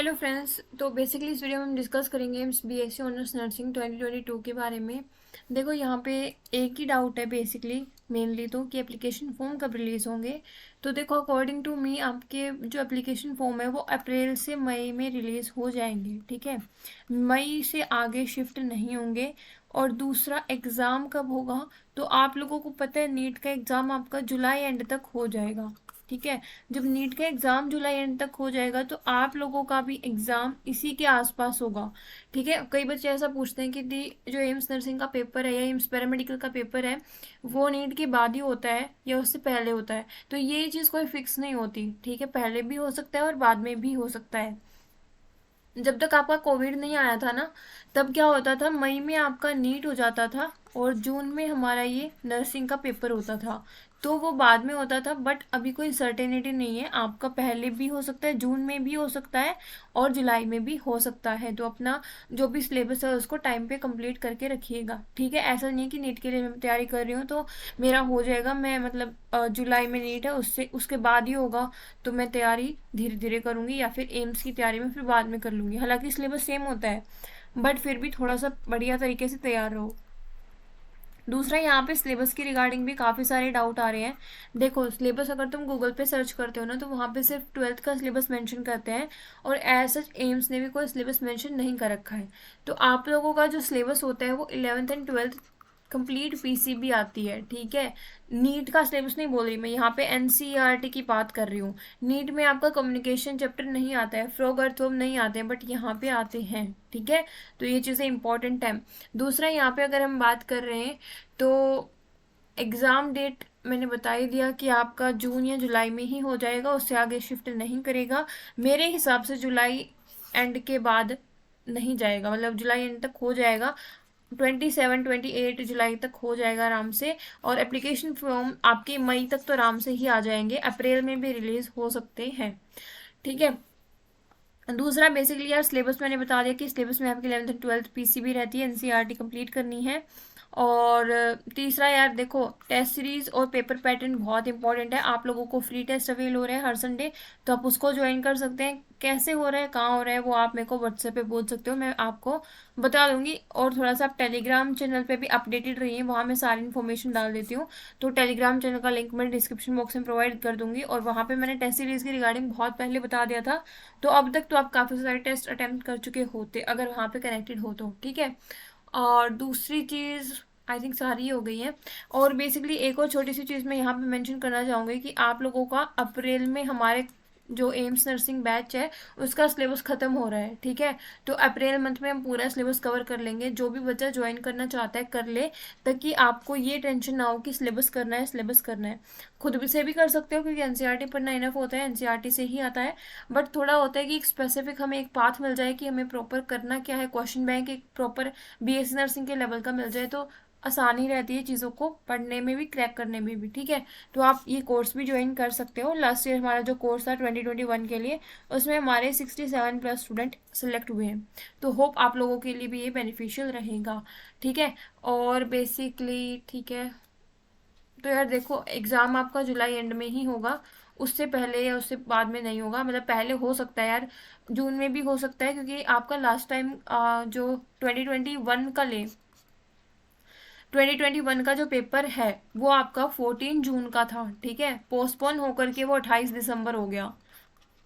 Hello friends. तो basically इस video में हम डिस्कस करेंगे एम्स बीएससी ऑनर्स नर्सिंग 2022 के बारे में। देखो यहाँ पे एक ही डाउट है बेसिकली मेनली तो कि एप्लीकेशन फॉर्म कब रिलीज़ होंगे। तो देखो अकॉर्डिंग टू मी आपके जो एप्लीकेशन फॉर्म है वो अप्रैल से मई में रिलीज़ हो जाएंगे, ठीक है। मई से आगे शिफ्ट नहीं होंगे। और दूसरा एग्ज़ाम कब होगा, तो आप लोगों को पता है नीट का एग्ज़ाम आपका जुलाई एंड तक हो जाएगा, ठीक है। जब नीट का एग्ज़ाम जुलाई एंड तक हो जाएगा तो आप लोगों का भी एग्ज़ाम इसी के आसपास होगा, ठीक है। कई बच्चे ऐसा पूछते हैं कि दी जो एम्स नर्सिंग का पेपर है या एम्स पैरामेडिकल का पेपर है वो नीट के बाद ही होता है या उससे पहले होता है। तो ये चीज़ कोई फिक्स नहीं होती, ठीक है। पहले भी हो सकता है और बाद में भी हो सकता है। जब तक आपका कोविड नहीं आया था ना, तब क्या होता था, मई में आपका नीट हो जाता था और जून में हमारा ये नर्सिंग का पेपर होता था। तो वो बाद में होता था, बट अभी कोई सर्टेनिटी नहीं है, आपका पहले भी हो सकता है, जून में भी हो सकता है और जुलाई में भी हो सकता है। तो अपना जो भी सिलेबस है उसको टाइम पे कंप्लीट करके रखिएगा, ठीक है। ऐसा नहीं है कि नीट के लिए मैं तैयारी कर रही हूँ तो मेरा हो जाएगा, मैं मतलब जुलाई में नीट है उससे उसके बाद ही होगा तो मैं तैयारी धीरे धीरे करूँगी या फिर एम्स की तैयारी में फिर बाद में कर लूँगी। हालांकि सिलेबस सेम होता है बट फिर भी थोड़ा सा बढ़िया तरीके से तैयार रहो। दूसरा यहाँ पे सिलेबस की रिगार्डिंग भी काफ़ी सारे डाउट आ रहे हैं। देखो सिलेबस अगर तुम गूगल पे सर्च करते हो ना तो वहाँ पे सिर्फ 12th का सिलेबस मेंशन करते हैं और एज सच एम्स ने भी कोई सिलेबस मेंशन नहीं कर रखा है। तो आप लोगों का जो सिलेबस होता है वो 11th and 12th complete PCB आती है, ठीक है। नीट का सिलेबस नहीं बोल रही मैं, यहाँ पे एनसीईआरटी की बात कर रही हूँ। नीट में आपका कम्युनिकेशन चैप्टर नहीं आता है, फ्रॉग अर्थवर्म नहीं आते हैं, बट यहाँ पे आते हैं, ठीक है। तो ये चीज़ें इंपॉर्टेंट है। दूसरा यहाँ पे अगर हम बात कर रहे हैं तो एग्ज़ाम डेट मैंने बता ही दिया कि आपका जून या जुलाई में ही हो जाएगा, उससे आगे शिफ्ट नहीं करेगा। मेरे हिसाब से जुलाई एंड के बाद नहीं जाएगा, मतलब जुलाई एंड तक हो जाएगा, 27-28 जुलाई तक हो जाएगा आराम से। और एप्लीकेशन फॉर्म आपके मई तक तो आराम से ही आ जाएंगे, अप्रैल में भी रिलीज हो सकते हैं, ठीक है। दूसरा बेसिकली यार सिलेबस मैंने बता दिया कि सिलेबस में आपकी 11th एंड 12th पीसीबी रहती है, एनसीईआरटी कंप्लीट करनी है। और तीसरा यार देखो टेस्ट सीरीज और पेपर पैटर्न बहुत इंपॉर्टेंट है। आप लोगों को फ्री टेस्ट अवेल हो रहे हैं हर संडे, तो आप उसको ज्वाइन कर सकते हैं। कैसे हो रहा है, कहाँ हो रहा है, वो आप मेरे को व्हाट्सएप पे बोल सकते हो, मैं आपको बता दूंगी। और थोड़ा सा आप टेलीग्राम चैनल पे भी अपडेटेड रहिए, वहाँ मैं सारी इन्फॉर्मेशन डाल देती हूँ। तो टेलीग्राम चैनल का लिंक मैं डिस्क्रिप्शन बॉक्स में प्रोवाइड कर दूंगी और वहाँ पे मैंने टेस्ट सीरीज की रिगार्डिंग बहुत पहले बता दिया था। तो अब तक तो आप काफ़ी सारे टेस्ट अटेम्प्ट कर चुके होते अगर वहाँ पे कनेक्टेड हो तो, ठीक है। और दूसरी चीज़ आई थिंक सारी हो गई है। और बेसिकली एक और छोटी सी चीज़ मैं यहाँ पे मेंशन करना चाहूँगी कि आप लोगों का अप्रैल में हमारे जो एम्स नर्सिंग बैच है उसका सिलेबस ख़त्म हो रहा है, ठीक है। तो अप्रैल मंथ में हम पूरा सिलेबस कवर कर लेंगे। जो भी बच्चा ज्वाइन करना चाहता है कर ले, ताकि आपको ये टेंशन ना हो कि सिलेबस करना है सिलेबस करना है। खुद भी से भी कर सकते हो क्योंकि एनसीईआरटी पढ़ना इनफ होता है, एनसीईआरटी से ही आता है। बट थोड़ा होता है कि एक स्पेसिफिक हमें एक पाथ मिल जाए कि हमें प्रॉपर करना क्या है, क्वेश्चन बैंक एक प्रॉपर बीएससी नर्सिंग के लेवल का मिल जाए तो आसानी रहती है चीज़ों को पढ़ने में भी क्रैक करने में भी, ठीक है। तो आप ये कोर्स भी ज्वाइन कर सकते हो। लास्ट ईयर हमारा जो कोर्स था 2021 के लिए, उसमें हमारे 67+ स्टूडेंट सेलेक्ट हुए हैं। तो होप आप लोगों के लिए भी ये बेनिफिशियल रहेगा, ठीक है। और बेसिकली ठीक है, तो यार देखो एग्ज़ाम आपका जुलाई एंड में ही होगा, उससे पहले या उससे बाद में नहीं होगा। मतलब पहले हो सकता है यार, जून में भी हो सकता है, क्योंकि आपका लास्ट टाइम जो 2021 का 2021 का जो पेपर है वो आपका 14 जून का था, ठीक है। पोस्टपोन होकर के वो 28 दिसंबर हो गया,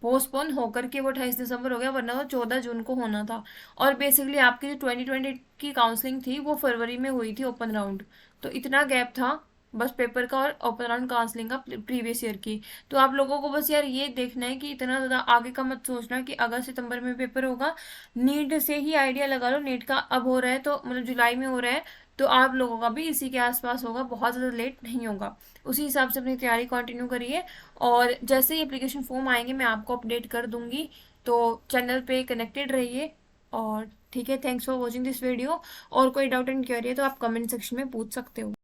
पोस्टपोन होकर के वो 28 दिसंबर हो गया, वरना वो 14 जून को होना था। और बेसिकली आपकी जो 2020 की काउंसलिंग थी वो फरवरी में हुई थी ओपन राउंड। तो इतना गैप था बस पेपर का और ओपन राउंड काउंसलिंग का प्रीवियस ईयर की। तो आप लोगों को बस यार ये देखना है कि इतना ज़्यादा आगे का मत सोचना कि अगस्त सितंबर में पेपर होगा। नीट से ही आइडिया लगा लो, नीट का अब हो रहा है तो मतलब जुलाई में हो रहा है, तो आप लोगों का भी इसी के आसपास होगा, बहुत ज़्यादा लेट नहीं होगा। उसी हिसाब से अपनी तैयारी कंटिन्यू करिए और जैसे ही एप्लीकेशन फॉर्म आएंगे मैं आपको अपडेट कर दूंगी। तो चैनल पे कनेक्टेड रहिए और ठीक है। Thanks for watching this video. और कोई डाउट एंड क्वेरी है तो आप कमेंट सेक्शन में पूछ सकते हो।